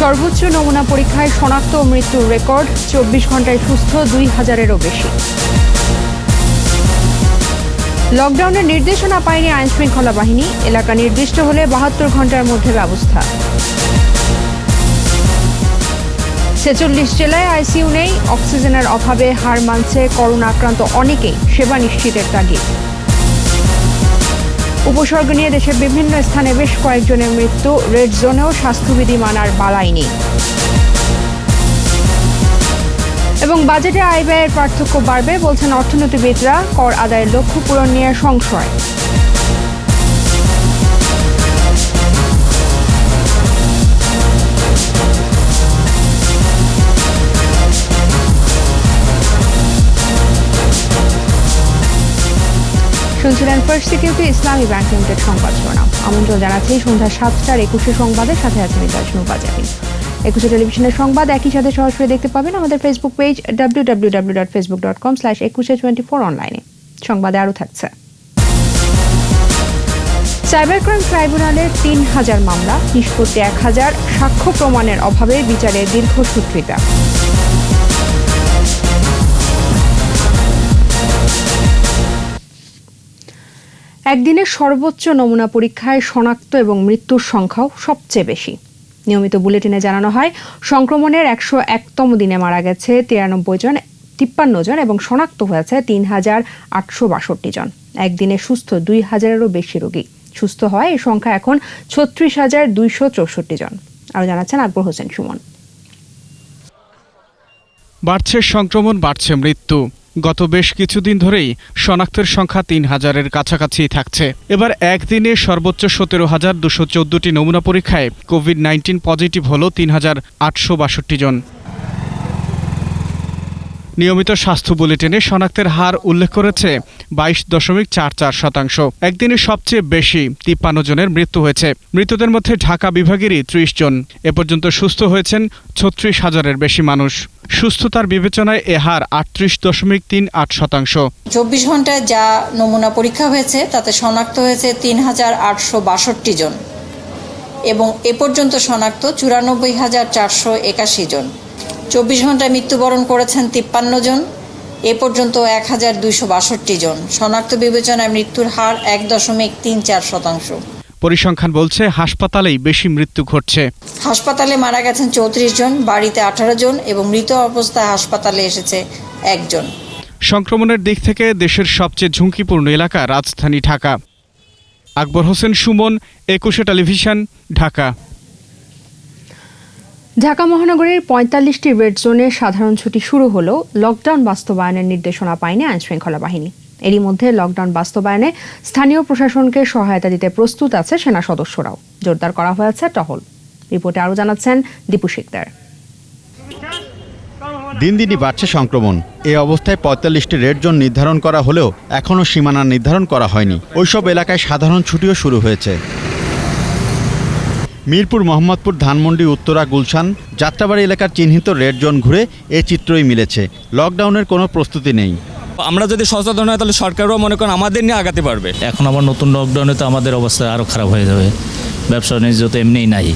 সর্বোচ্চ নমুনা পরীক্ষায় শনাক্ত ও মৃত্যুর রেকর্ড, 24 ঘন্টায় সুস্থ 2000-এরও বেশি। লকডাউনের নির্দেশনা পায়নি আইনশৃঙ্খলা বাহিনী, এলাকা নির্দিষ্ট হলে 72 ঘন্টার মধ্যে ব্যবস্থা। 46 জেলায় আইসিইউ নেই, অক্সিজেনের অভাবে হার মানছে করোনা আক্রান্ত অনেকেই, সেবা নিশ্চিতের তাগিদ। উপসর্গ নিয়ে দেশের বিভিন্ন স্থানে বেশ কয়েকজনের মৃত্যু, রেড জোনেও স্বাস্থ্যবিধি মানার বালাই নেই। এবং বাজেটে আয় ব্যয়ের পার্থক্য বাড়বে বলছেন অর্থনীতিবিদরা, কর আদায়ের লক্ষ্য পূরণ নিয়ে সংশয়। শুনছিলেন ফার্স্ট সিকিউরিটি ইসলামী ব্যাংক লিমিটেড সংবাদ শিরোনাম। আমন্ত্রণ জানাচ্ছি সন্ধ্যা 7টার 21 সংবাদের সাথে আছেন নুবাজাবিন। 21 টেলিভিশনের সংবাদ একই সাথে সরাসরি দেখতে পাবেন আমাদের ফেসবুক পেজ www.facebook.com/2124 অনলাইনে। সংবাদে আরও থাকছে, সাইবার ক্রাইম ট্রাইব্যুনালের 3000 মামলা, নিষ্পত্তি 1000, সাক্ষ্য প্রমাণের অভাবে বিচারে দীর্ঘসূত্রিতা। একদিনে সর্বোচ্চ নমুনা পরীক্ষায় শনাক্ত এবং মৃত্যুর সংখ্যাও সবচেয়ে বেশি। নিয়মিত বুলেটিনে জানানো হয়, সংক্রমণের 101তম দিনে মারা গেছে 53 জন এবং শনাক্ত হয়েছে 3862 জন। একদিনে সুস্থ 2000-এরও বেশি রোগী। সুস্থ হয় এই সংখ্যা এখন 36,264 জন। আরও জানাচ্ছেন আকবর হোসেন সুমন। বাড়ছে সংক্রমণ, বাড়ছে মৃত্যু। গত বেশ কিছুদিন ধরেই শনাক্তের সংখ্যা 3000-এর কাছাকাছি থাকছে। এবার একদিনে সর্বোচ্চ 17,214টি নমুনা পরীক্ষায় কোভিড-19 পজিটিভ হল 3862 জন। নিয়মিত স্বাস্থ্য বুলেটিনে শনাক্তের হার উল্লেখ করেছে 22.44%। একদিনে সবচেয়ে বেশি 53 জনের মৃত্যু হয়েছে। মৃতদের মধ্যে ঢাকা বিভাগেরই 30 জন। এ পর্যন্ত সুস্থ হয়েছেন 36,000-এর বেশি মানুষ। সুস্থতার বিবেচনায় এ হার 38.38%। 24 ঘন্টায় যা নমুনা পরীক্ষা হয়েছে তাতে শনাক্ত হয়েছে 3862 জন এবং এ পর্যন্ত শনাক্ত 94,481 জন। 24 ঘন্টায় মৃত্যুবরণ করেছেন 53 জন, এ পর্যন্ত 1262 জন। শনাক্ত বিবেচনায় মৃত্যুর হার 1.34%। পরিসংখ্যান বলছে হাসপাতালেই বেশি মৃত্যু ঘটছে। হাসপাতালে মারা গেছেন 34 জন, বাড়িতে 18 জন এবং মৃত অবস্থায় হাসপাতালে এসেছে 1 জন। সংক্রমণের দিক থেকে দেশের সবচেয়ে ঝুঁকিপূর্ণ এলাকা রাজধানী ঢাকা। আকবর হোসেন সুমন, 21 টেলিভিশন, ঢাকা। ঢাকা মহানগরীর 45টি রেড জোনে সাধারণ ছুটি শুরু হলেও লকডাউন বাস্তবায়নের নির্দেশনা পায়নি আইনশৃঙ্খলা বাহিনী। এরই মধ্যে লকডাউন বাস্তবায়নে স্থানীয় প্রশাসনকে সহায়তা দিতে প্রস্তুত আছে সেনা সদস্যরাও। জোরদার করা হয়েছে টহল। রিপোর্টে আরও জানাচ্ছেন দীপু শিকদার। দিন দিনই বাড়ছে সংক্রমণ। এই অবস্থায় 45টি রেড জোন নির্ধারণ করা হলেও এখনও সীমানা নির্ধারণ করা হয়নি। ওইসব এলাকায় সাধারণ ছুটিও শুরু হয়েছে। মিরপুর, মোহাম্মদপুর, ধানমন্ডি, উত্তরা, গুলশান, যাত্রাবাড়ি এলাকার চিহ্নিত রেড জোন ঘুরে এ চিত্রই মিলেছে। লকডাউনের কোনো প্রস্তুতি নেই। আমরা যদি সচেতন হয় তাহলে সরকারও মনে করেন আমাদের নিয়ে আগাতে পারবে। এখন আবার নতুন লকডাউনে তো আমাদের অবস্থা আরও খারাপ হয়ে যাবে। ব্যবসা বাণিজ্য তো এমনিই নাই।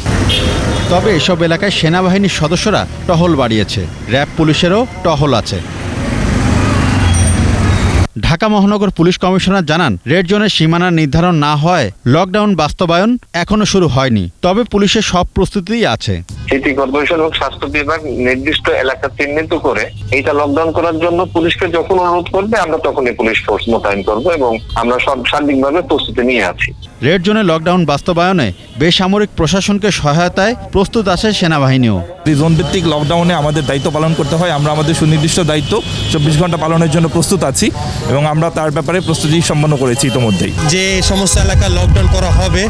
তবে এসব এলাকায় সেনাবাহিনীর সদস্যরা টহল বাড়িয়েছে। র্যাব, পুলিশেরও টহল আছে। ঢাকা মহানগর পুলিশ কমিশনার জানান, রেড জোনের সীমানা নির্ধারণ না হয় লকডাউন বাস্তবায়ন এখনো শুরু হয়নি। তবে পুলিশের সব প্রস্তুতিই আছে। সিটি কর্পোরেশন এবং স্বাস্থ্য বিভাগ নির্দিষ্ট এলাকা চিহ্নিত করে এইটা লকডাউন করার জন্য পুলিশকে যখন অনুরোধ করবে আমরা তখনই পুলিশ ফোর্স মোতায়েন করব এবং আমরা সব সার্বিকভাবে প্রস্তুতি নিয়ে আছি। রেড জোনে লকডাউন বাস্তবায়নে বেসামরিক প্রশাসনকে সহায়তায় প্রস্তুত আছে সেনাবাহিনীও। জোন ভিত্তিক লকডাউনে আমাদের দায়িত্ব পালন করতে হয়। আমরা আমাদের সুনির্দিষ্ট দায়িত্ব 24 ঘন্টা পালনের জন্য প্রস্তুত আছি এবং আমরা তার ব্যাপারে প্রস্তুতি সম্পন্ন করেছি ইতিমধ্যেই। যে সমস্ত এলাকা লকডাউন করা হবে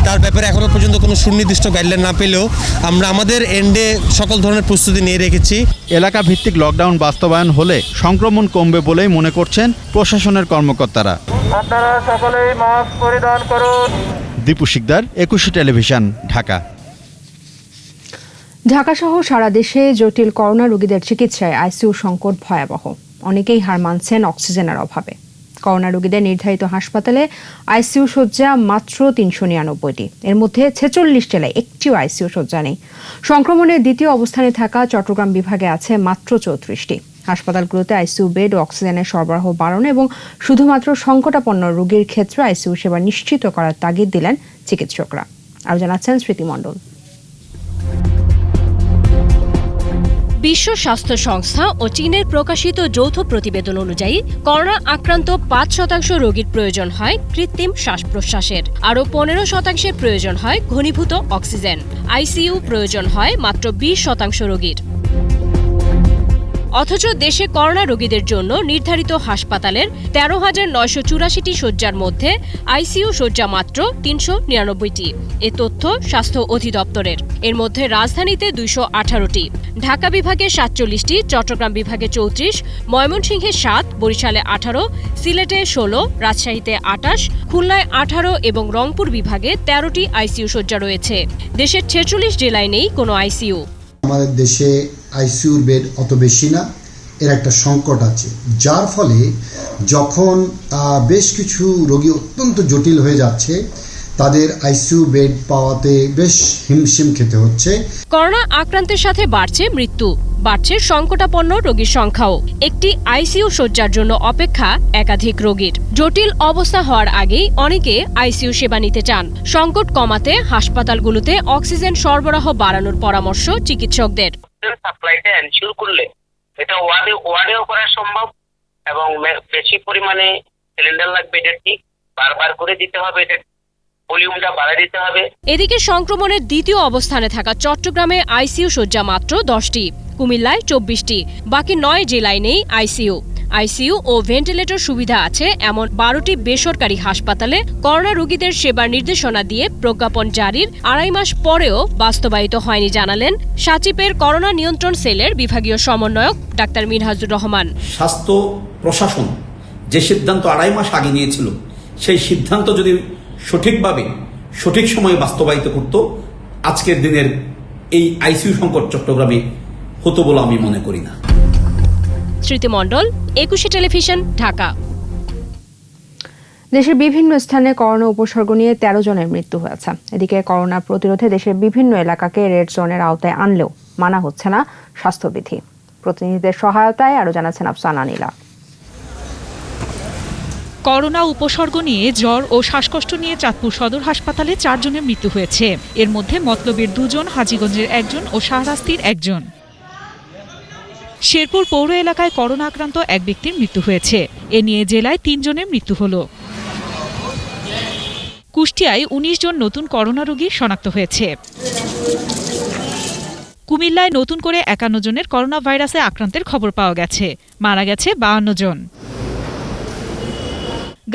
তার ব্যাপারে এখনো পর্যন্ত কোনো সুনির্দিষ্ট গাইডলাইন না পেলেও আমরা আমাদের এন্ডে সকল ধরনের প্রস্তুতি নিয়ে রেখেছি। এলাকা ভিত্তিক লকডাউন বাস্তবায়ন হলে সংক্রমণ কমবে বলেই মনে করছেন প্রশাসনের কর্মকর্তারা। আপনারা সকলেই মাস্ক পরিধান করুন। দীপু শিকদার, 21 টেলিভিশন, ঢাকা। ঢাকাসহ সারা দেশে জটিল করোনা রোগীদের চিকিৎসায় আইসিইউ সংকট ভয়াবহ। অনেকেই হার মানছেন অক্সিজেনের অভাবে। করোনা রোগীদের নির্ধারিত হাসপাতালে আইসিইউ শয্যা মাত্র ৩৯৯টি। এর মধ্যে ৪৬ জেলায় একটিও আইসিইউ শয্যা নেই। সংক্রমণের দ্বিতীয় অবস্থানে থাকা চট্টগ্রাম বিভাগে আছে মাত্র ৩৪টি। হাসপাতালগুলোতে আইসিইউ বেড ও অক্সিজেনের সরবরাহ বাড়ানো এবং শুধুমাত্র সংকটাপন্ন রোগীর ক্ষেত্রে আইসিইউ সেবা নিশ্চিত করার তাগিদ দিলেন চিকিৎসকরা। আরও জানাচ্ছেন স্মৃতি মণ্ডল। বিশ্ব স্বাস্থ্য সংস্থা ও চীনের প্রকাশিত যৌথ প্রতিবেদন অনুযায়ী করোনা আক্রান্ত ৫% রোগীর প্রয়োজন হয় কৃত্রিম শ্বাস প্রশ্বাসের, আরও ১৫% প্রয়োজন হয় ঘনীভূত অক্সিজেন। আইসিইউ প্রয়োজন হয় মাত্র ২০% রোগীর। অথচ দেশে করোনা রোগীদের জন্য নির্ধারিত হাসপাতালের ১৩,৯৮৪টি শয্যার মধ্যে আইসিইউ শয্যা মাত্র ৩৯৯টি। এ তথ্য স্বাস্থ্য অধিদপ্তরের। এর মধ্যে রাজধানীতে ২১৮টি, ঢাকা বিভাগে ৪৭টি, চট্টগ্রাম বিভাগে ৩৪, ময়মনসিংহে ৭, বরিশালে ১৮, সিলেটে ১৬, রাজশাহীতে ২৮, খুলনায় ১৮ এবং রংপুর বিভাগে ১৩টি আইসিইউ শয্যা রয়েছে। দেশের ৪৬ জেলায় নেই কোনো আইসিইউ। আমাদের দেশে আইসিইউর বেড অত বেশি না, এর একটা সংকট আছে, যার ফলে যখন বেশ কিছু রোগী অত্যন্ত জটিল হয়ে যাচ্ছে তাদের আইসিইউ বেড পাওয়াতে বেশ হিমশিম খেতে হচ্ছে। করোনা আক্রান্তের সাথে বাড়ছে মৃত্যু, বাড়ছে সংকটাপন্ন রোগীর সংখ্যাও। একটি আইসিইউ শয্যার জন্য অপেক্ষা একাধিক রোগীর। জটিল অবস্থা হওয়ার আগেই অনেকে আইসিইউ সেবা নিতে চান। সংকট কমাতে হাসপাতালগুলোতে অক্সিজেন সরবরাহ বাড়ানোর পরামর্শ চিকিৎসকদের। সাপ্লাইটা এনশিওর করলে এটা ওয়ার্ডেও করা সম্ভব এবং বেশি পরিমাণে সিলিন্ডার লাগবে, এটা ঠিক বারবার করে দিতে হবে, এটা ভলিউমটা বাড়ায় দিতে হবে। এদিকে সংক্রমণের দ্বিতীয় অবস্থানে থাকা চট্টগ্রামে আইসিইউ শয্যা মাত্র 10টি, কুমিল্লায় 24টি, বাকি 9 জেলায় নেই আইসিইউ। আইসিইউ ও ভেন্টিলেটর সুবিধা আছে এমন 12টি বেসরকারি হাসপাতালে করোনা রোগীদের সেবার নির্দেশনা দিয়ে প্রজ্ঞাপন জারির 2.5 মাস পরেও বাস্তবায়িত হয়নি জানালেন সাচিপের করোনা নিয়ন্ত্রণ সেলের বিভাগীয় সমন্বয়ক ডাক্তার মিনহাজুর রহমান। স্বাস্থ্য প্রশাসন যে সিদ্ধান্ত 2.5 মাস আগে নিয়েছিল, সেই সিদ্ধান্ত যদি সঠিকভাবে সঠিক সময়ে বাস্তবায়িত করত, আজকের দিনের এই আইসিইউ সংকট চট্টগ্রামে হতো বলে আমি মনে করি না। স্মৃতি মণ্ডল, 21 টেলিভিশন, ঢাকা। দেশের বিভিন্ন স্থানে করোনা উপসর্গ নিয়ে 13 জনের মৃত্যু হয়েছে। এদিকে করোনা প্রতিরোধে দেশের বিভিন্ন এলাকাকে রেড জোনের আওতায় আনলেও মানা হচ্ছে না স্বাস্থ্যবিধি। প্রতিনিধিদের সহায়তায় আরও জানাচ্ছেন আফসানা নীলা। করোনা উপসর্গ নিয়ে জ্বর ও শ্বাসকষ্ট নিয়ে চাঁদপুর সদর হাসপাতালে 4 জনের মৃত্যু হয়েছে। এর মধ্যে মতলবের 2 জন, হাজীগঞ্জের 1 জন ও শাহরাস্তির 1 জন। শেরপুর পৌর এলাকায় করোনা আক্রান্ত 1 ব্যক্তির মৃত্যু হয়েছে। এ নিয়ে জেলায় 3 জনের মৃত্যু হলো। কুষ্টিয়ায় 19 জন নতুন করোনা রোগী শনাক্ত হয়েছে। কুমিল্লায় নতুন করে 51 জনের করোনা ভাইরাসে আক্রান্তের খবর পাওয়া গেছে। মারা গেছে 52 জন।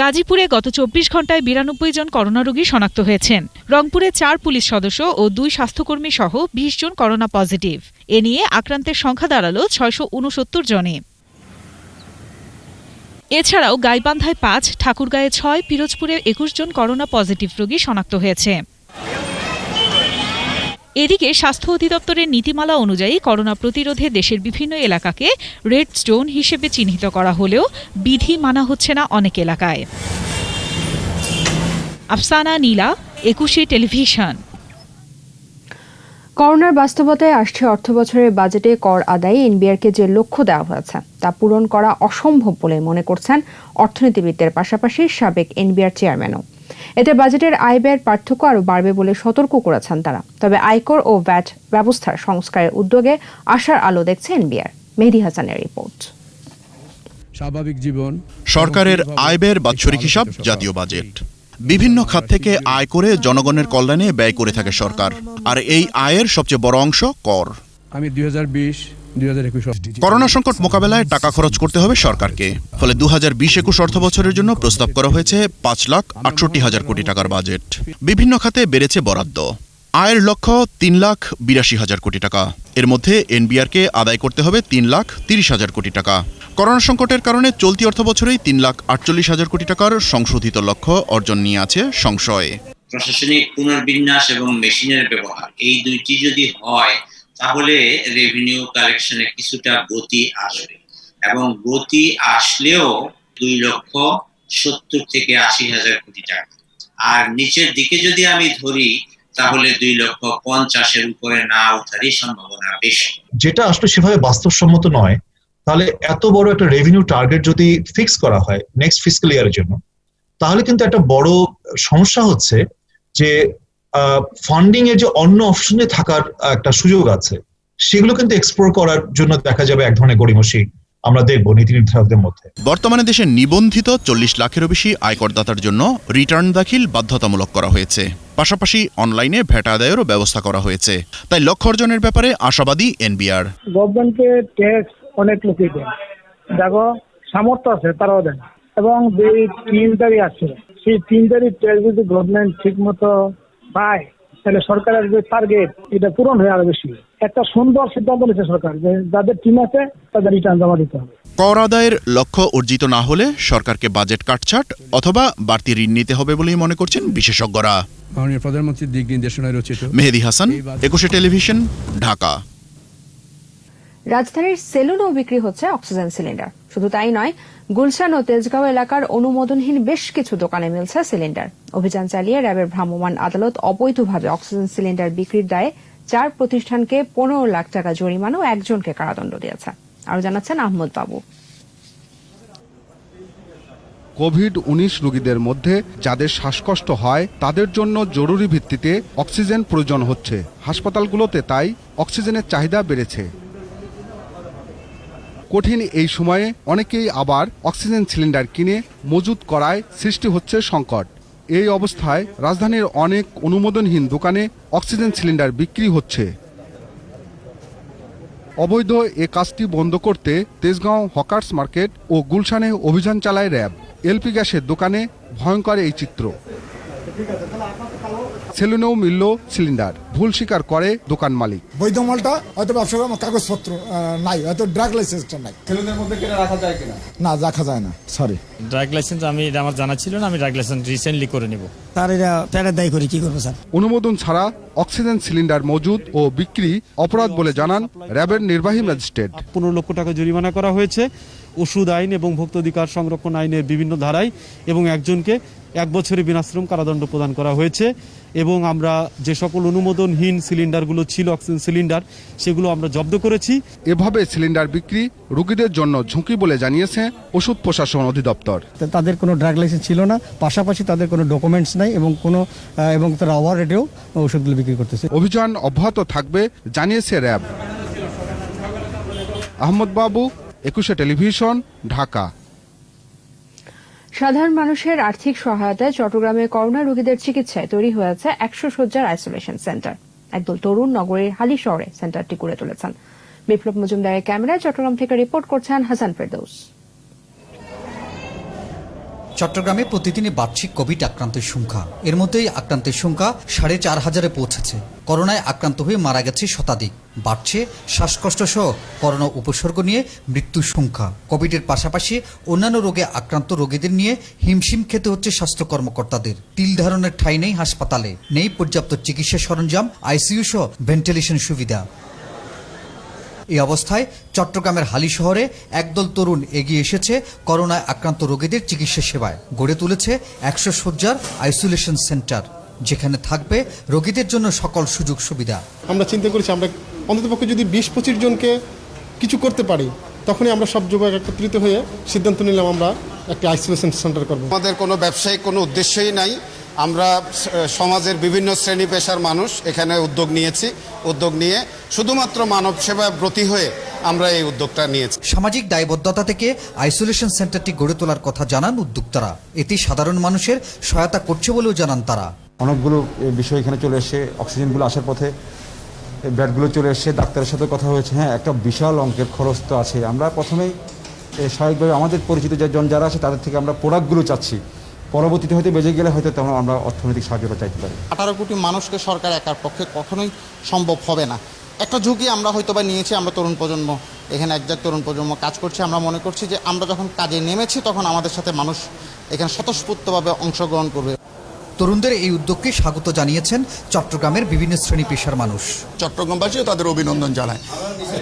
গাজীপুরে গত 24 ঘন্টায় 92 জন করোনা রোগী শনাক্ত হয়েছেন। রংপুরে 4 পুলিশ সদস্য ও 2 স্বাস্থ্যকর্মী সহ 20 জন করোনা পজিটিভ। এ নিয়ে আক্রান্তের সংখ্যা দাঁড়ালো 669 জনে। এছাড়াও গাইবান্ধায় 5, ঠাকুরগাঁয়ে 6, পিরোজপুরে 21 জন করোনা পজিটিভ রোগী শনাক্ত হয়েছে। এদিকে স্বাস্থ্য অধিদপ্তরের নীতিমালা অনুযায়ী করোনা প্রতিরোধে দেশের বিভিন্ন এলাকাকে রেড জোন হিসেবে চিহ্নিত করা হলেও বিধি মানা হচ্ছে না অনেক এলাকায়। আফসানা নীলা, 21 টেলিভিশন। করোনার বাস্তবতায় আসছে অর্থবছরের বাজেটে কর আদায়ে এনবিআরকে যে লক্ষ্য দেওয়া হয়েছে তা পূরণ করা অসম্ভব বলে মনে করছেন অর্থনীতিবিদদের পাশাপাশি সাবেক এনবিআর চেয়ারম্যানও। এতে বাজেটের আয় ব্যয়ের পার্থক্য আরও বাড়বে বলে সতর্ক করেছেন তারা। তবে আয়কর ও ভ্যাট ব্যবস্থার সংস্কারের উদ্যোগে আশার আলো দেখছে এনবিআর। মেহেদী হাসানের রিপোর্ট। স্বাভাবিক জীবন, সরকারের আয় ব্যয়ের বাৎসরিক হিসাব জাতীয় বাজেট। বিভিন্ন খাত থেকে আয় করে জনগণের কল্যাণে ব্যয় করে থাকে সরকার, আর এই আয়ের সবচেয়ে বড় অংশ কর। আমি 2020-2021 করোনা সংকট মোকাবেলায় টাকা খরচ করতে হবে সরকারকে। ফলে 2020-21 অর্থ বছরের জন্য প্রস্তাব করা হয়েছে 5,68,000 কোটি টাকার বাজেট। বিভিন্ন খাতে বেড়েছে বরাদ্দ। আয়ের লক্ষ্য 3,82,000 কোটি টাকা। এর মধ্যে এনবিআরকে আদায় করতে হবে 3,30,000 কোটি টাকা। করোনা সংকটের কারণে চলতি অর্থ বছরেই 3,48,000 কোটি টাকার সংশোধিত লক্ষ্য অর্জন নিয়ে আছে সংশয়। প্রশাসনিক পুনর্বিন্যাস এবং মেশিনের ব্যবহার, এই দুইটি যদি হয় তাহলে রেভিনিউ কালেকশনে কিছুটা গতি আসবে, এবং গতি আসলেও 2 লক্ষ 70 থেকে 80,000 কোটি টাকা। আর নিচের দিকে যদি আমি ধরি তাহলে 2,50,000-এর উপরে না ওঠারই সম্ভাবনা বেশি। যেটা আসলে সেভাবে বাস্তবসম্মত নয়, তাহলে এত বড় একটা রেভিনিউ টার্গেট যদি ফিক্স করা হয় নেক্সট ফিসক্যাল ইয়ারের জন্য, তাহলে কিন্তু একটা বড় সমস্যা হচ্ছে যে ফান্ডিং এর যে অন্য অপশনে থাকার একটা সুযোগ আছে, সেগুলো কিন্তু এক্সপ্লোর করার জন্য দেখা যাবে এক ধরনের গড়িমসি আমরা দেখব নীতি নির্ধারকদের মধ্যে। বর্তমানে দেশে নিবন্ধিত 40 লাখেরও বেশি আয়করদাতার জন্য রিটার্ন দাখিল বাধ্যতামূলক করা হয়েছে। পাশাপাশি অনলাইনে ভ্যাট আদায়েরও ব্যবস্থা করা হয়েছে। তাই লক্ষ্য অর্জনের ব্যাপারে আশাবাদী এনবিআর। গভর্নমেন্টকে ট্যাক্স অনেক লোকই দেন, দেখো সামর্থ্য আছে তারাও দেন, এবং যে 3 তারিখ আছে সেই 3 তারিখ ট্যাক্স যদি গভর্নমেন্ট ঠিক মতো পায় তাহলে সরকারের যে টার্গেট এটা পূরণ হয়ে আরো বেশি। একটা সুন্দর সিদ্ধান্ত নিয়েছে সরকার যে যাদের টিম আছে তাদের রিটার্ন জমা দিতে হবে। কর আদায়ের লক্ষ্য অর্জিত না হলে সরকারকে বাজেট কাটছাট অথবা বাড়তি ঋণ নিতে হবে বলেই মনে করছেন বিশেষজ্ঞরা। মাননীয় প্রধানমন্ত্রীর দিক নির্দেশনায় রচিত। মেহেদী হাসান, 21 টেলিভিশন, ঢাকা। রাজধানীর সেলুনেও বিক্রি হচ্ছে অক্সিজেন সিলিন্ডার। শুধু তাই নয়, গুলশান ও তেজগাঁও এলাকার অনুমোদনহীন বেশ কিছু দোকানে মিলছে সিলিন্ডার। অভিযান চালিয়ে র্যাবের ভ্রাম্যমাণ আদালত অবৈধভাবে অক্সিজেন সিলিন্ডার বিক্রির দায়ে 4 প্রতিষ্ঠানকে 15 লাখ টাকা জরিমানা ও 1 জনকে কারাদণ্ড দিয়েছে। আরো জানাচ্ছেন আহমদ বাবু। কোভিড-19 রোগীদের মধ্যে যাদের শ্বাসকষ্ট হয় তাদের জন্য জরুরি ভিত্তিতে অক্সিজেন প্রয়োজন হচ্ছে। হাসপাতালগুলোতে তাই অক্সিজেনের চাহিদা বেড়েছে। কঠিন এই সময়ে অনেকেই আবার অক্সিজেন সিলিন্ডার কিনে মজুত করায় সৃষ্টি হচ্ছে সংকট। এই অবস্থায় রাজধানীর অনেক অনুমোদনহীন দোকানে অক্সিজেন সিলিন্ডার বিক্রি হচ্ছে। অবৈধ এ কাজটি বন্ধ করতে তেজগাঁও হকার্স মার্কেট ও গুলশানে অভিযান চালায় র্যাব। এলপি গ্যাসের দোকানে ভয়ঙ্কর এই চিত্র। সেলুনেও মিলল সিলিন্ডার, ভুল স্বীকার করে দোকান মালিক। বৈধ মালটা হয়তো ব্যবসা কাগজপত্র নাই, হয়তো ড্রাগ লাইসেন্সটা নাই। সেলুনের মধ্যে কেটে রাখা যায় কিনা? না, রাখা যায় না, সরি। ড্রাগ লাইসেন্স এটা আমার জানা ছিল না, আমি ড্রাগ লাইসেন্স রিসেন্টলি করে নিব। তার এটা দায়ী করে কি করবো স্যার? অনুমোদন ছাড়া অক্সিজেন সিলিন্ডার মজুদ ও বিক্রি অপরাধ বলে জানান র্যাবের নির্বাহী ম্যাজিস্ট্রেট। 15 লক্ষ টাকা জরিমানা করা হয়েছে ওষুধ আইন এবং ভোক্তা অধিকার সংরক্ষণ আইনের বিভিন্ন ধারায়, এবং একজনকে 1 বছরের বিনাশ্রম কারাদণ্ড প্রদান করা হয়েছে। এবং আমরা যে সকল অনুমোদনহীন সিলিন্ডারগুলো ছিল অক্সিজেন সিলিন্ডার, সেগুলো আমরা জব্দ করেছি। এভাবে সিলিন্ডার বিক্রি রোগীদের জন্য ঝুঁকি বলে জানিয়েছে ওষুধ প্রশাসন অধিদপ্তর। তাদের কোনো ড্রাগ লাইসেন্স ছিল না, পাশাপাশি তাদের কোনো ডকুমেন্টস নাই, এবং তারা ওভার রেটেও ওষুধগুলো বিক্রি করতেছে। অভিযান অব্যাহত থাকবে জানিয়েছে র্যাব। আহমদ বাবু, 21 টেলিভিশন, ঢাকা। সাধারণ মানুষের আর্থিক সহায়তায় চট্টগ্রামে করোনা রোগীদের চিকিৎসায় তৈরি হয়েছে 100 শয্যার আইসোলেশন সেন্টার। একদল তরুণ নগরীর হালি শহরে সেন্টারটি গড়ে তুলেছেন। বিপ্লব মজুমদারের ক্যামেরায় চট্টগ্রাম থেকে রিপোর্ট করছেন হাসান ফেরদৌস। চট্টগ্রামে প্রতিদিনই বার্ষিক কোভিড আক্রান্তের সংখ্যা, এর মধ্যেই আক্রান্তের সংখ্যা 4,500-এ পৌঁছেছে। করোনায় আক্রান্ত হয়ে মারা গেছে শতাধিক। বাড়ছে শ্বাসকষ্ট সহ করোনা উপসর্গ নিয়ে মৃত্যুর সংখ্যা। কোভিডের পাশাপাশি অন্যান্য রোগে আক্রান্ত রোগীদের নিয়ে হিমশিম খেতে হচ্ছে স্বাস্থ্য কর্মকর্তাদের। তিল ধারণের ঠাঁই নেই হাসপাতালে, নেই পর্যাপ্ত চিকিৎসা সরঞ্জাম, আইসিইউ সহ ভেন্টিলেশন সুবিধা। এই অবস্থায় চট্টগ্রামের হালি শহরে একদল তরুণ এগিয়ে এসেছে করোনায় আক্রান্ত রোগীদের চিকিৎসা সেবায়। গড়ে তুলেছে 100 শয্যার আইসোলেশন সেন্টার, যেখানে থাকবে রোগীদের জন্য সকল সুযোগ সুবিধা। আমরা চিন্তা করেছি আমরা অন্ততপক্ষে যদি 20-25 জনকে কিছু করতে পারি, তখনই আমরা সব যুবক একত্রিত হয়ে সিদ্ধান্ত নিলাম আমরা একটা আইসোলেশন সেন্টার করব। আমাদের কোনো ব্যবসায়িক কোনো উদ্দেশ্যই নাই, আমরা সমাজের বিভিন্ন শ্রেণী পেশার মানুষ এখানে উদ্যোগ নিয়ে শুধুমাত্র মানব সেবায় ব্রতী হয়ে আমরা এই উদ্যোগটা নিয়েছি। সামাজিক দায়বদ্ধতা থেকে আইসোলেশন সেন্টারটি গড়ে তোলার কথা জানান উদ্যোক্তারা। এতে সাধারণ মানুষের সহায়তা করছে বলেও জানান তারা। অনেকগুলো বিষয় এখানে চলে এসে, অক্সিজেনগুলো আসার পথে বেডগুলো চলে এসে, ডাক্তারের সাথে কথা হয়েছে। হ্যাঁ, একটা বিশাল অঙ্কের খরচ তো আছে। আমরা প্রথমেই স্বাভাবিকভাবে আমাদের পরিচিত যারা আছে তাদের থেকে আমরা প্রোডাক্টগুলো চাচ্ছি। পরবর্তীতে হয়তো বেজে গেলে হয়তো তেমন আমরা অর্থনৈতিক সাহায্যটা চাইতে পারি। 18 কোটি মানুষকে সরকার একার পক্ষে কখনোই সম্ভব হবে না। একটা ঝুঁকি আমরা হয়তো বা নিয়েছি, আমরা তরুণ প্রজন্ম এখানে একজাক তরুণ প্রজন্ম কাজ করছে। আমরা মনে করছি যে আমরা যখন কাজে নেমেছি তখন আমাদের সাথে মানুষ এখানে স্বতঃস্ফূর্তভাবে অংশগ্রহণ করবে। তরুণদের এই উদ্যোগকে স্বাগত জানিয়েছেন চট্টগ্রামের বিভিন্ন শ্রেণী পেশার মানুষ। চট্টগ্রামবাসীও তাদের অভিনন্দন জানায়।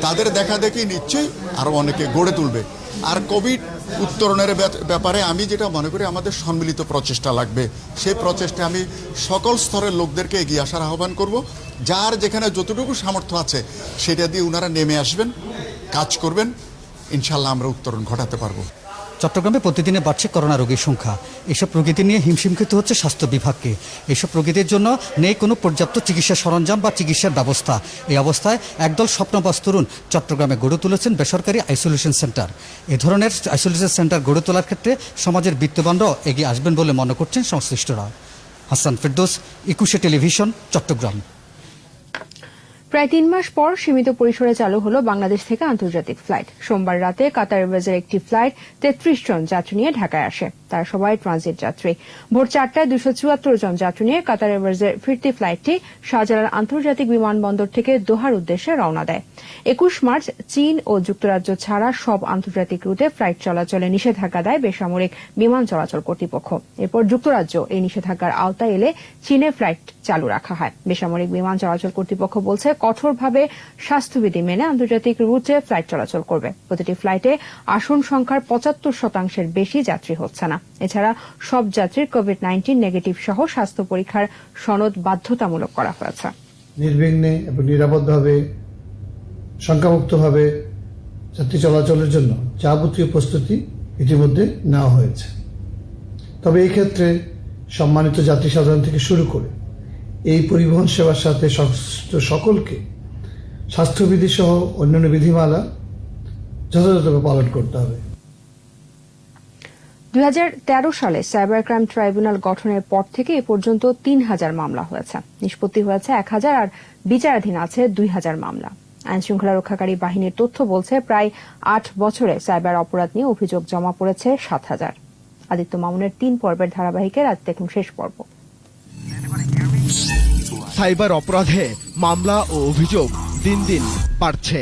তাদের দেখা দেখি নিশ্চয়ই আরও অনেকে গড়ে তুলবে। আর কোভিড উত্তরণের ব্যাপারে আমি যেটা মনে করি আমাদের সম্মিলিত প্রচেষ্টা লাগবে। সেই প্রচেষ্টায় আমি সকল স্তরের লোকদেরকে এগিয়ে আসার আহ্বান করব। যার যেখানে যতটুকু সামর্থ্য আছে সেটা দিয়ে ওনারা নেমে আসবেন, কাজ করবেন, ইনশাল্লাহ আমরা উত্তরণ ঘটাতে পারবো। চট্টগ্রামে প্রতিদিনে বাড়ছে করোনা রোগীর সংখ্যা। এসব রোগীদের নিয়ে হিমশিম খেতে হচ্ছে স্বাস্থ্য বিভাগকে। এসব রোগীদের জন্য নেই কোনো পর্যাপ্ত চিকিৎসা সরঞ্জাম বা চিকিৎসার ব্যবস্থা। এই অবস্থায় একদল স্বপ্নবাজ তরুণ চট্টগ্রামে গড়ে তুলেছেন বেসরকারি আইসোলেশন সেন্টার। এ ধরনের আইসোলেশন সেন্টার গড়ে তোলার ক্ষেত্রে সমাজের বিত্তবানরাও এগিয়ে আসবেন বলে মনে করছেন সংশ্লিষ্টরা। হাসান ফেরদৌস, 21 টেলিভিশন, চট্টগ্রাম। প্রায় 3 মাস পর সীমিত পরিসরে চালু হলো বাংলাদেশ থেকে আন্তর্জাতিক ফ্লাইট। সোমবার রাতে কাতার এয়ারওয়েজের একটি ফ্লাইট 33 জন যাত্রী নিয়ে ঢাকায় আসে। তারা সবাই ট্রানজিট যাত্রী। ভোর 4টায় 274 জন যাত্রী নিয়ে কাতার এয়ারওয়েজের ফিরতি ফ্লাইটটি শাহজালাল আন্তর্জাতিক বিমানবন্দর থেকে দোহার উদ্দেশ্যে রওনা দেয়। 21 মার্চ চীন ও যুক্তরাজ্য ছাড়া সব আন্তর্জাতিক রুটে ফ্লাইট চলাচলে নিষেধাজ্ঞা দেয় বেসামরিক বিমান চলাচল কর্তৃপক্ষ। এরপর যুক্তরাজ্য এই নিষেধাজ্ঞার আওতায় এলে চীনে ফ্লাইট চালু রাখা হয়। বেসামরিক বিমান চলাচল কর্তৃপক্ষ বলছে কঠোরভাবে স্বাস্থ্যবিধি মেনে আন্তর্জাতিক রুটে ফ্লাইট চলাচল করবে। প্রতিটি ফ্লাইটে আসন সংখ্যার 75% বেশি যাত্রী হচ্ছে না। এছাড়া সব যাত্রীর কোভিড-19 নেগেটিভ সহ স্বাস্থ্য পরীক্ষার সনদ বাধ্যতামূলক করা হয়েছে। নির্বিঘ্নে এবং নিরাপদভাবে শঙ্কামুক্তভাবে যাত্রী চলাচলের জন্য যাবতীয় প্রস্তুতি ইতিমধ্যে নেওয়া হয়েছে। তবে এই ক্ষেত্রে সম্মানিত যাত্রী সাধারণ থেকে শুরু করে এই পরিবহন সেবার সাথে সংশ্লিষ্ট সকলকে স্বাস্থ্যবিধি সহ অন্যান্য বিধিমালা যথাযথভাবে পালন করতে হবে। 2013 সালে সাইবার ক্রাইম ট্রাইব্যুনাল গঠনের পর থেকে এ পর্যন্ত 3000 মামলা হয়েছে। নিষ্পত্তি হয়েছে 1000 আর বিচারাধীন আছে 2000 মামলা। আইন শৃঙ্খলা রক্ষাকারী বাহিনীর তথ্য বলছে প্রায় 8 বছরে সাইবার অপরাধ নিয়ে অভিযোগ জমা পড়েছে 7000। আদিত্য মামুনের 3 পর্বের ধারাবাহিকের আজ দেখুন শেষ পর্ব। সাইবার অপরাধে মামলা ও অভিযোগ দিন দিন বাড়ছে।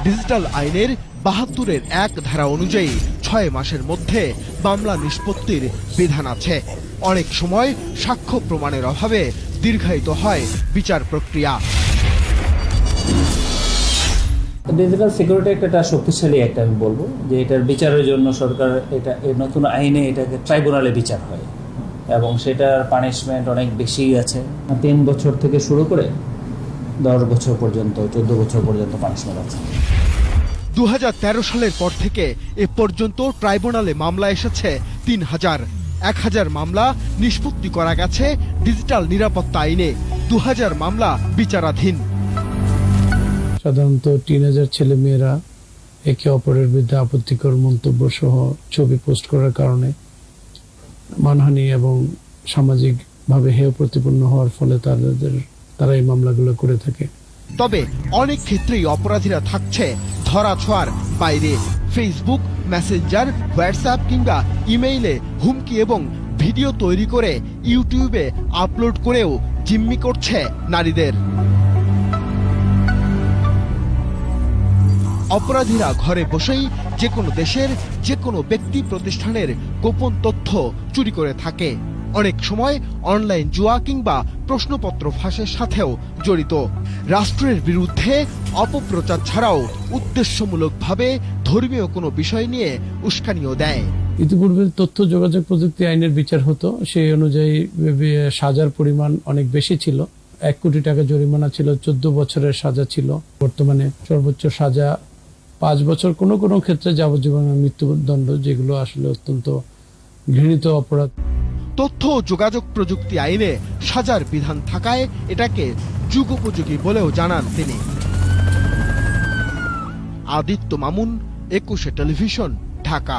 ডিজিটাল আইনের 72-এর 1 ধারা অনুযায়ী 6 মাসের মধ্যে মামলা নিষ্পত্তির বিধান আছে। অনেক সময় সাক্ষ্য প্রমাণের অভাবে দীর্ঘায়িত হয় বিচার প্রক্রিয়া। ডিজিটাল সিকিউরিটি একটা শক্তিশালী একটা আমি বলবো যে এটার বিচারের জন্য সরকার এটা নতুন আইনে এটাকে ট্রাইব্যুনালে বিচার হয় এবং সেটার পানিশমেন্ট অনেক বেশি আছে। 3 বছর থেকে শুরু করে 10 বছর পর্যন্ত 14 বছর পর্যন্ত পানিশমেন্ট আছে। 2013 সালের পর থেকে এ পর্যন্ত ট্রাইব্যুনালে মামলা এসেছে 3000। 1000 মামলা নিষ্পত্তি করা গেছে ডিজিটাল নিরাপত্তা আইনে, 2000 মামলা বিচারাধীন। সাধারণত টিনেজার ছেলে মেয়েরা একে অপরের বিরুদ্ধে আপত্তিকর মন্তব্য সহ ছবি পোস্ট করার কারণে মানহানি এবং সামাজিকভাবে হেয় প্রতিপন্ন হওয়ার ফলে তারা এই মামলাগুলো করে থাকে। তবে অনেক ক্ষেত্রেই অপরাধীরা থাকছে ধরাছোঁয়ার বাইরে। ফেসবুক, মেসেঞ্জার, হোয়াটসঅ্যাপ কিংবা ইমেইলে হুমকি এবং ভিডিও তৈরি করে ইউটিউবে আপলোড করেও জিম্মি করছে নারীদের। অপরাধীরা ঘরে বসেই যে কোনো দেশের যে কোনো ব্যক্তি প্রতিষ্ঠানের গোপন তথ্য চুরি করে থাকে। অনেক সময় অনলাইন জুয়া কিংবা প্রশ্নপত্র ফাঁসের সাথেও জড়িত। রাষ্ট্রের বিরুদ্ধে অপপ্রচার ছাড়াও উদ্দেশ্যমূলকভাবে ধর্মীয় কোনো বিষয় নিয়ে উস্কানিও দেয়। ইতিপূর্বে তথ্য যোগাযোগ প্রযুক্তি আইনের বিচার হতো, সেই অনুযায়ী সাজার পরিমাণ অনেক বেশি ছিল। 1 কোটি টাকা জরিমানা ছিল, 14 বছরের সাজা ছিল। বর্তমানে সর্বোচ্চ সাজা 5 বছর, কোনো কোনো ক্ষেত্রে যাবজ্জীবন মৃত্যুদণ্ড, যেগুলো আসলে অত্যন্ত ঘৃণিত অপরাধ। তথ্য ও যোগাযোগ প্রযুক্তি আইনে সাজার বিধান থাকায় এটাকে যুগোপযোগী বলেও জানান তিনি। আদিত্য মামুন, 21 টেলিভিশন, ঢাকা।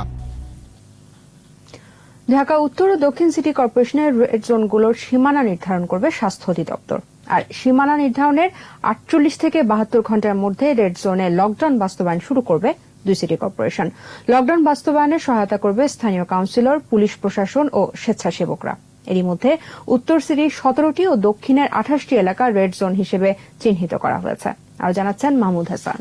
ঢাকা উত্তর ও দক্ষিণ সিটি কর্পোরেশনের রেড জোনগুলোর সীমানা নির্ধারণ করবে স্বাস্থ্য অধিদপ্তর। আর সীমানা নির্ধারণের 48 থেকে 72 ঘন্টার মধ্যে রেড জোনে লকডাউন বাস্তবায়ন শুরু করবে 2 সিটি কর্পোরেশন। লকডাউন বাস্তবায়নে সহায়তা করবে স্থানীয় কাউন্সিলর, পুলিশ প্রশাসন ও স্বেচ্ছাসেবকরা। এরই মধ্যে উত্তর সিটির 17টি ও দক্ষিণের 28টি এলাকা রেড জোন হিসেবে চিহ্নিত করা হয়েছে। আর জানাচ্ছেন মাহমুদ হাসান।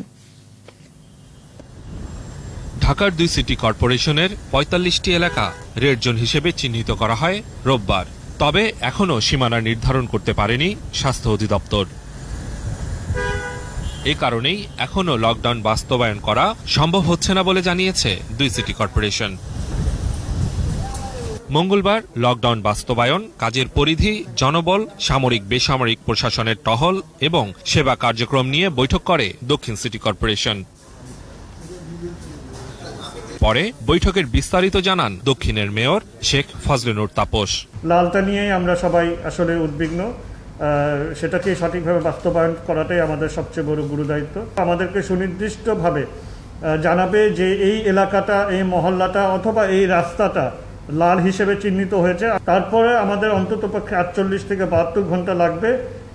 ঢাকার 2 সিটি কর্পোরেশনের 45টি এলাকা রেড জোন হিসেবে চিহ্নিত করা হয় রোববার। তবে এখনও সীমানা নির্ধারণ করতে পারেনি স্বাস্থ্য অধিদপ্তর। এ কারণেই এখনও লকডাউন বাস্তবায়ন করা সম্ভব হচ্ছে না বলে জানিয়েছে দুই সিটি কর্পোরেশন। মঙ্গলবার লকডাউন বাস্তবায়ন, কাজের পরিধি, জনবল, সামরিক বেসামরিক প্রশাসনের টহল এবং সেবা কার্যক্রম নিয়ে বৈঠক করে দক্ষিণ সিটি কর্পোরেশন। পরে বৈঠকের বিস্তারিত জানান দক্ষিণের মেয়র শেখ ফজলে নূর তাপস। লালটা নিয়েই আমরা সবাই আসলে উদ্বিগ্ন, সেটাকে সঠিকভাবে বাস্তবায়ন করাটাই আমাদের সবচেয়ে বড় গুরুদায়িত্ব। আমাদেরকে সুনির্দিষ্টভাবে জানাবে যে এই এলাকাটা, এই মহল্লাটা অথবা এই রাস্তাটা লাল হিসেবে চিহ্নিত হয়েছে, তারপরে আমাদের অন্ততপক্ষে 48 থেকে 72 ঘন্টা লাগবে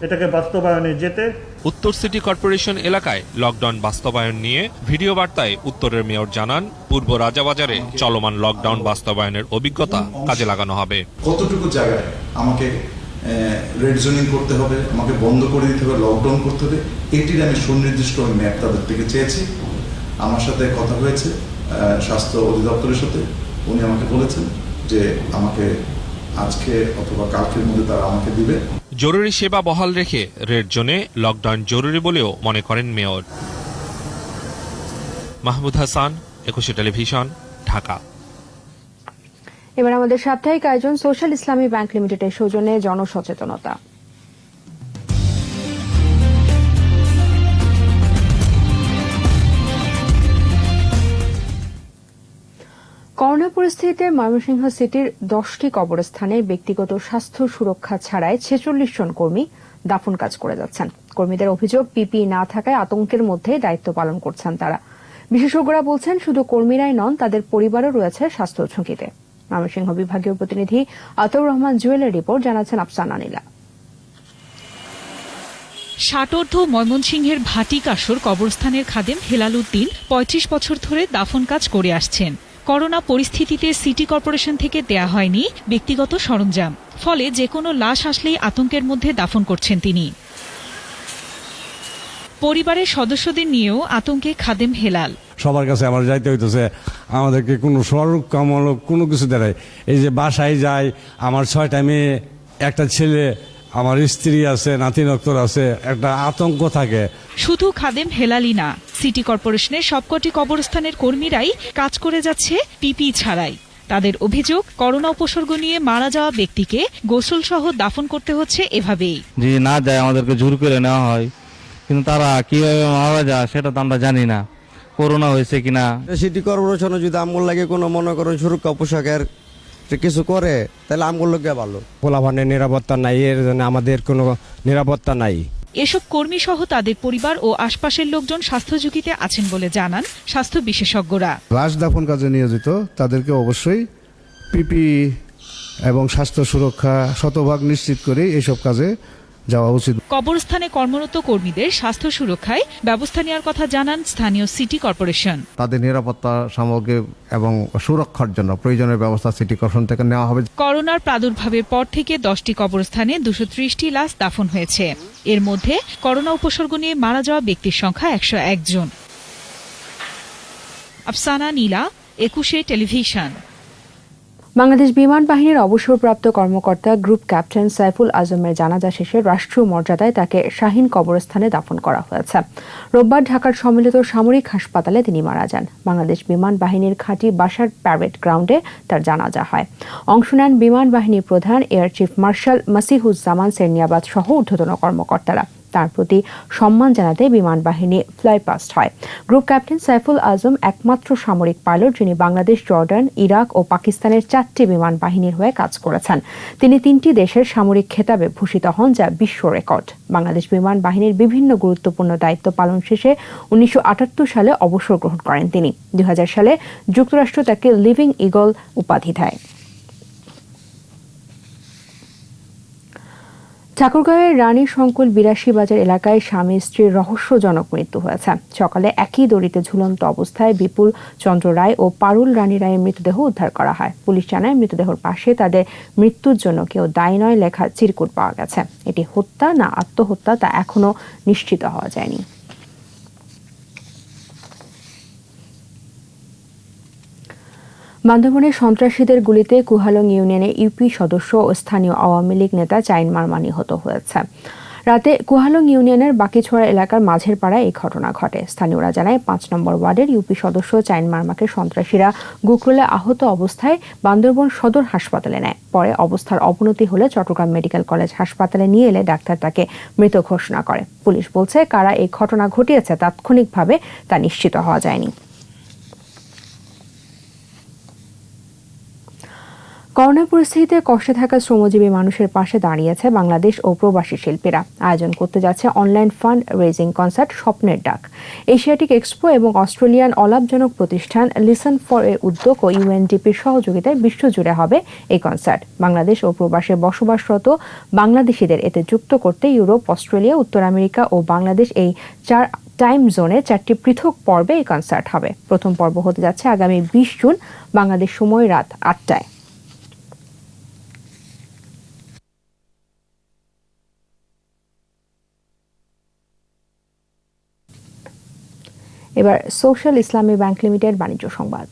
এটাকে বাস্তবায়নে যেতে। উত্তর সিটি কর্পোরেশন এলাকায় লকডাউন বাস্তবায়ন নিয়ে ভিডিও বার্তায় উত্তরের মেয়র জানান, পূর্ব রাজাবাজারে চলমান লকডাউন বাস্তবায়নের অভিজ্ঞতা কাজে লাগানো হবে। কতটুকু জায়গায় আমাকে রেড জোনিং করতে হবে, আমাকে বন্ধ করে দিতে হবে, লকডাউন করতে হবে, এটির আমি সুনির্দিষ্ট ম্যাপ তাদের থেকে চেয়েছি। আমার সাথে কথা হয়েছে স্বাস্থ্য অধিদপ্তরের সাথে, উনি আমাকে বলেছেন যে আমাকে আজকে অথবা কালকের মধ্যে তারা আমাকে দিবে। জরুরি সেবা বহাল রেখে রেড জোনে লকডাউন জরুরি বলেও মনে করেন মেয়র। মাহমুদ হাসান, 21 টেলিভিশন, ঢাকা। এবার আমাদের সাপ্তাহিক আয়োজন সোশ্যাল ইসলামী ব্যাংক লিমিটেডের সৌজন্যে জনসচেতনতা। করোনা পরিস্থিতিতে ময়মনসিংহ সিটির 10টি কবরস্থানে ব্যক্তিগত স্বাস্থ্য সুরক্ষা ছাড়াই 46 জন কর্মী দাফন কাজ করে যাচ্ছেন। কর্মীদের অভিযোগ, পিপিই না থাকায় আতঙ্কের মধ্যে দায়িত্ব পালন করছেন তারা। বিশেষজ্ঞরা বলছেন, শুধু কর্মীরাই নন, তাদের পরিবারও রয়েছে স্বাস্থ্য ঝুঁকিতে। ময়মনসিংহ বিভাগীয় প্রতিনিধি আতউর রহমান জুয়েলের রিপোর্ট, জানাচ্ছেন আফসানা নীলা। ষাটোর্ধ্ব ময়মনসিংহের ভাটিকাশর কবরস্থানের খাদেম হেলাল উদ্দিন 35 বছর ধরে দাফন কাজ করে আসছেন। করোনা পরিস্থিতিতে সিটি কর্পোরেশন থেকে দেয়া হয়নি ব্যক্তিগত সরঞ্জাম, ফলে যে কোনো লাশ আসলেই আতঙ্কের মধ্যে দাফন করছেন তিনি। পরিবারের সদস্যদের নিয়েও আতঙ্কে খাদেম হেলাল। সবার কাছে আমার যাইতে হইতেছে, আমাদেরকে কোনো সুরক্ষামূলক কোনো কিছু দেয়। এই যে বাসায় যাই, আমার 6টা মেয়ে, একটা ছেলে, আমার স্ত্রী আছে, নাতি নক্তর আছে, একটা আতঙ্ক থাকে। শুধু খাদেম হেলালি না, সিটি কর্পোরেশনের সবকটি কবরস্থানের কর্মীরাই কাজ করে যাচ্ছে পিপি ছাড়াই। তাদের অভিযোগ, করোনা উপসর্গ নিয়ে মারা যাওয়া ব্যক্তিকে গোসল সহ দাফন করতে হচ্ছে এভাবেই। যে না যায় আমাদেরকে জোর করে নেওয়া হয়, কিন্তু তারা কিভাবে মারা যায় সেটা তো আমরা জানি না, করোনা হয়েছে কিনা। সিটি কর্পোরেশনে যদি আমগুল লাগে কোনো মনে করেন সুরক্ষা পোশাকের কিছু করে, তাহলে আমগুল লোক ভালো। পোলাভানের নিরাপত্তা নাই, এর জন্য আমাদের কোনো নিরাপত্তা নাই। এসব কর্মী সহ তাদের পরিবার ও আশপাশের লোকজন স্বাস্থ্য ঝুঁকিতে আছেন বলে জানান স্বাস্থ্য বিশেষজ্ঞরা। লাশ দাফন কাজে নিয়োজিত তাদেরকে অবশ্যই পিপি এবং স্বাস্থ্য সুরক্ষা শতভাগ নিশ্চিত করে এইসব কাজে যাওয়া উচিত। কবরস্থানে কর্মরত কর্মীদের স্বাস্থ্য সুরক্ষায় ব্যবস্থা নেওয়ার কথা জানান স্থানীয় সিটি কর্পোরেশন। তাদের নিরাপত্তা সামগ্রী এবং সুরক্ষার জন্য প্রয়োজনীয় ব্যবস্থা সিটি কর্পোরেশন থেকে নেওয়া হবে। করোনার প্রাদুর্ভাবের পর থেকে 10টি কবরস্থানে 230টি লাশ দাফন হয়েছে। এর মধ্যে করোনা উপসর্গ নিয়ে মারা যাওয়া ব্যক্তির সংখ্যা 101 জন। আফসানা নীলা, 21 টেলিভিশন। বাংলাদেশ বিমান বাহিনীর অবসরপ্রাপ্ত কর্মকর্তা গ্রুপ ক্যাপ্টেন সাইফুল আজমের জানাজা শেষে রাষ্ট্রীয় মর্যাদায় তাকে শাহীন কবরস্থানে দাফন করা হয়েছে। রোববার ঢাকার সম্মিলিত সামরিক হাসপাতালে তিনি মারা যান। বাংলাদেশ বিমান বাহিনীর ঘাঁটি বাসার প্যারেড গ্রাউন্ডে তার জানাজা হয়। অংশ নেন বিমান বাহিনী প্রধান air chief marshal Masihuzzaman Serniabat সহ ঊর্ধ্বতন কর্মকর্তারা। তার প্রতি সম্মান জানাতে বিমান বাহিনী ফ্লাইপাস্ট হয়। গ্রুপ ক্যাপ্টেন সাইফুল আজম একমাত্র সামরিক পাইলট যিনি বাংলাদেশ, জর্ডান, ইরাক ও পাকিস্তানের 4টি বিমান বাহিনীর হয়ে কাজ করেছেন। তিনি 3টি দেশের সামরিক খেতাবে ভূষিত হন, যা বিশ্ব রেকর্ড। বাংলাদেশ বিমান বাহিনীর বিভিন্ন গুরুত্বপূর্ণ দায়িত্ব পালন শেষে 1978 সালে অবসর গ্রহণ করেন তিনি। 2000 সালে যুক্তরাষ্ট্র তাকে লিভিং ইগল উপাধি দেয়। ঠাকুরগাঁওয়ের রানী সংকুল 82 বাজার এলাকায় স্বামী স্ত্রীর রহস্যজনক মৃত্যু হয়েছে। সকালে একই দড়িতে ঝুলন্ত অবস্থায় বিপুল চন্দ্র রায় ও পারুল রানী রায়ের মৃতদেহ উদ্ধার করা হয়। পুলিশ জানায়, মৃতদেহের পাশে তাদের মৃত্যুর জন্য কেউ দায়ী নয় লেখা চিরকুট পাওয়া গেছে। এটি হত্যা না আত্মহত্যা তা এখনো নিশ্চিত হওয়া যায়নি। বান্দরবনে সন্ত্রাসীদের গুলিতে কুহালং ইউনিয়নে ইউপি সদস্য ও স্থানীয় আওয়ামী লীগ নেতা চাইন মারমা নিহত হয়েছে। রাতে কুহালং ইউনিয়নের বাকিছড়া এলাকার মাঝের পাড়ায় এই ঘটনা ঘটে। স্থানীয়রা জানায় ৫ নম্বর ওয়ার্ডের ইউপি সদস্য চাইন মার্মাকে সন্ত্রাসীরা গুকরুলে আহত অবস্থায় বান্দরবন সদর হাসপাতালে নেয়। পরে অবস্থার অবনতি হলে চট্টগ্রাম মেডিকেল কলেজ হাসপাতালে নিয়ে এলে ডাক্তার তাকে মৃত ঘোষণা করে। পুলিশ বলছে, কারা এই ঘটনা ঘটিয়েছে তাৎক্ষণিকভাবে তা নিশ্চিত হওয়া যায়নি। করোনা পরিস্থিতিতে কষ্টে থাকা শ্রমজীবী মানুষের পাশে দাঁড়িয়েছে বাংলাদেশ ও প্রবাসী শিল্পীরা। আয়োজন করতে যাচ্ছে অনলাইন ফান্ড রেজিং কনসার্ট স্বপ্নের ডাক। এশিয়াটিক এক্সপো এবং অস্ট্রেলিয়ান অলাভজনক প্রতিষ্ঠান লিসন ফর এর উদ্যোগ ও ইউএনডিপির সহযোগিতায় বিশ্বজুড়ে হবে এই কনসার্ট। বাংলাদেশ ও প্রবাসে বসবাসরত বাংলাদেশিদের এতে যুক্ত করতে ইউরোপ, অস্ট্রেলিয়া, উত্তর আমেরিকা ও বাংলাদেশ এই 4 টাইম জোনে 4টি পৃথক পর্বে এই কনসার্ট হবে। প্রথম পর্ব হতে যাচ্ছে আগামী 20 জুন বাংলাদেশ সময় রাত 8টায়। এবার সোশ্যাল ইসলামী ব্যাংক লিমিটেড বাণিজ্য সংবাদ।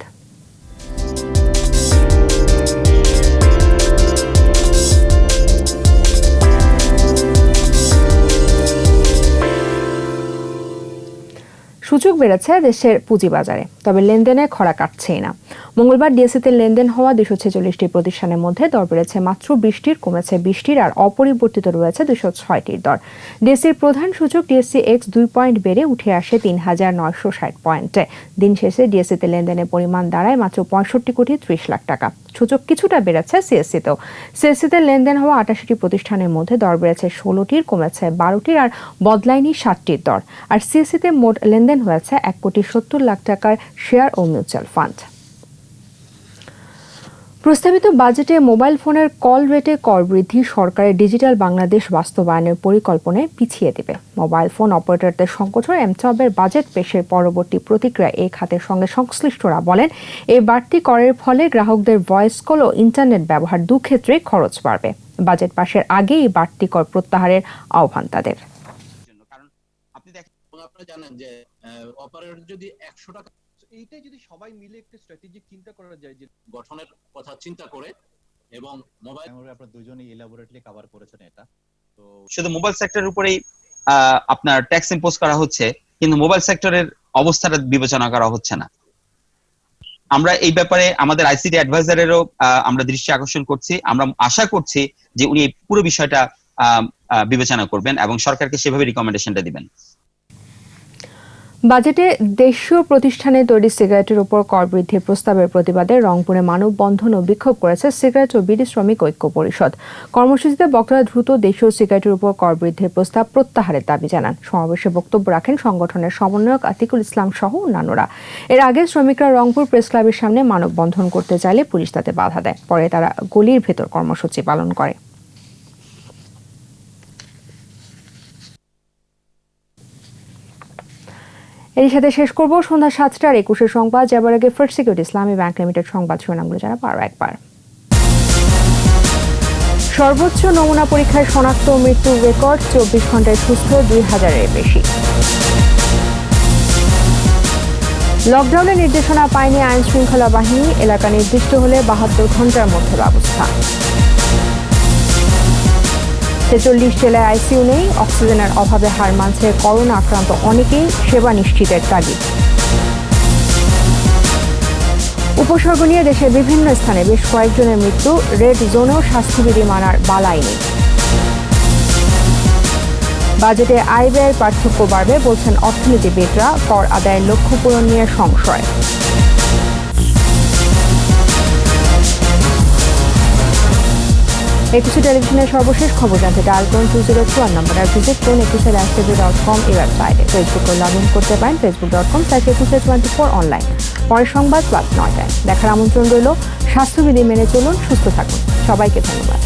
সূচক বেড়েছে দেশের পুঁজিবাজারে, তবে লেনদেনে খরা কাটছেই না। মঙ্গলবার ডিএসসিতে লেনদেন হওয়া 246টি প্রতিষ্ঠানের মধ্যে দর বেড়েছে মাত্র 20টির, কমেছে 20টির আর অপরিবর্তিত রয়েছে 206টির দর। ডিএসসির প্রধান সূচক ডিএসসি এক্স 2 পয়েন্ট বেড়ে উঠে আসে 3960 পয়েন্টে। দিন শেষে ডিএসসিতে লেনদেনের পরিমাণ দাঁড়ায় মাত্র 65 কোটি 30 লাখ টাকা। সূচক কিছুটা বেড়েছে সিএসসিতেও। সিএসসিতে লেনদেন হওয়া 88টি প্রতিষ্ঠানের মধ্যে দর বেড়েছে 16টির, কমেছে 12টির আর বদলায়নি 7টির দর। আর সিএসসিতে মোট লেনদেন হয়েছে 1 কোটি 70 লাখ টাকার শেয়ার ও মিউচুয়াল ফান্ড। প্রস্তাবিত বাজেটে মোবাইল ফোনের কল রেটে কর বৃদ্ধি সরকারের ডিজিটাল বাংলাদেশ বাস্তবায়নের পরিকল্পনায় পিছিয়ে দেবে। মোবাইল ফোন অপারেটরদের সংগঠন এমটবের বাজেট পেশের পরবর্তী প্রতিক্রিয়া এই খাতের সঙ্গে সংশ্লিষ্টরা বলেন, এই বাড়তি করের ফলে গ্রাহকদের ভয়েস কল ও ইন্টারনেট ব্যবহার দুক্ষেত্রেই খরচ বাড়বে। বাজেট পাশের আগেই বাড়তি কর প্রত্যাহারের আহ্বান তাদের। আপনারা জানেন যে অপারেটর যদি 100 টাকা, এইটাই যদি সবাই মিলে একটা স্ট্র্যাটেজিক চিন্তা করা যায় যে গঠনের কথা চিন্তা করে, এবং মোবাইল আপনারা দুজনেই এলাবোরেটলি কভার করেছেন এটা। তো শুধু মোবাইল সেক্টরের উপরেই আপনার ট্যাক্স ইম্পোজ করা হচ্ছে, কিন্তু মোবাইল সেক্টরের অবস্থাটা বিবেচনা করা হচ্ছে না। আমরা এই ব্যাপারে আমাদের আইসিটি অ্যাডভাইজারেরও আমরা দৃষ্টি আকর্ষণ করছি। আমরা আশা করছি যে উনি এই পুরো বিষয়টা বিবেচনা করবেন এবং সরকারকে সেভাবে রিকমেন্ডেশনটা দিবেন। বাজেটে দেশীয় প্রতিষ্ঠানে তৈরি সিগারেটের উপর কর বৃদ্ধির প্রস্তাবের প্রতিবাদে রংপুরে মানববন্ধন ও বিক্ষোভ করেছে সিগারেট ও বিড়ি শ্রমিক ঐক্য পরিষদ। কর্মসূচিতে বক্তারা দ্রুত দেশীয় সিগারেটের উপর কর বৃদ্ধির প্রস্তাব প্রত্যাহারের দাবি জানান। সমাবেশে বক্তব্য রাখেন সংগঠনের সমন্বয়ক আতিকুল ইসলাম সহ অন্যান্যরা। এর আগে শ্রমিকরা রংপুর প্রেস ক্লাবের সামনে মানববন্ধন করতে চাইলে পুলিশ তাতে বাধা দেয়। পরে তারা গলির ভেতর কর্মসূচি পালন করে। এর সাথে শেষ করব সন্ধ্যা 7টার 21 সংবাদ। যাবার আগে ফার্স্ট সিকিউরিটি ইসলামী ব্যাংক লিমিটেড সংবাদ শিরোনামগুলো জানাবো আরও একবার। সর্বোচ্চ নমুনা পরীক্ষায় শনাক্ত মৃত্যুর রেকর্ড, 24 ঘন্টায় সুস্থ 2000-এর বেশি। লকডাউনের নির্দেশনা পায়নি আইন শৃঙ্খলা বাহিনী, এলাকা নির্দিষ্ট হলে 72 ঘন্টার মধ্যে ব্যবস্থা। 43 জেলায় আইসিইউ নেই, অক্সিজেনের অভাবে হার মানছে করোনা আক্রান্ত অনেকেই, সেবা নিশ্চিতের তাগিদ। উপসর্গ নিয়ে দেশের বিভিন্ন স্থানে বেশ কয়েকজনের মৃত্যু, রেড জোনেও স্বাস্থ্যবিধি মানার বালাই নেই। বাজেটে আয় ব্যয়ের পার্থক্য বাড়বে বলছেন অর্থনীতিবিদরা, কর আদায়ের লক্ষ্য পূরণ নিয়ে সংশয়। একুশে টেলিভিশনের সর্বশেষ খবর জানতে ডায়াল করুন 202 নম্বর আর ভিজিট করুন ekusel.com এই ওয়েবসাইটে। ফেসবুকে লগ ইন করতে পারেন facebook.com/ekusel24 অনলাইন। পরের সংবাদ রাত 9টায় দেখার আমন্ত্রণ রইল। স্বাস্থ্যবিধি মেনে চলুন, সুস্থ থাকুন। সবাইকে ধন্যবাদ।